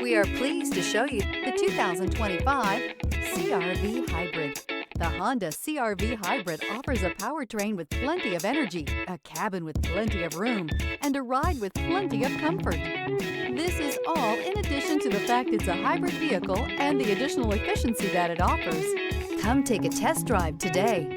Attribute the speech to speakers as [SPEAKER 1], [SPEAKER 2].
[SPEAKER 1] We are pleased to show you the 2025 CR-V Hybrid. The Honda CR-V Hybrid offers a powertrain with plenty of energy, a cabin with plenty of room, and a ride with plenty of comfort. This is all in addition to the fact it's a hybrid vehicle and the additional efficiency that it offers. Come take a test drive today.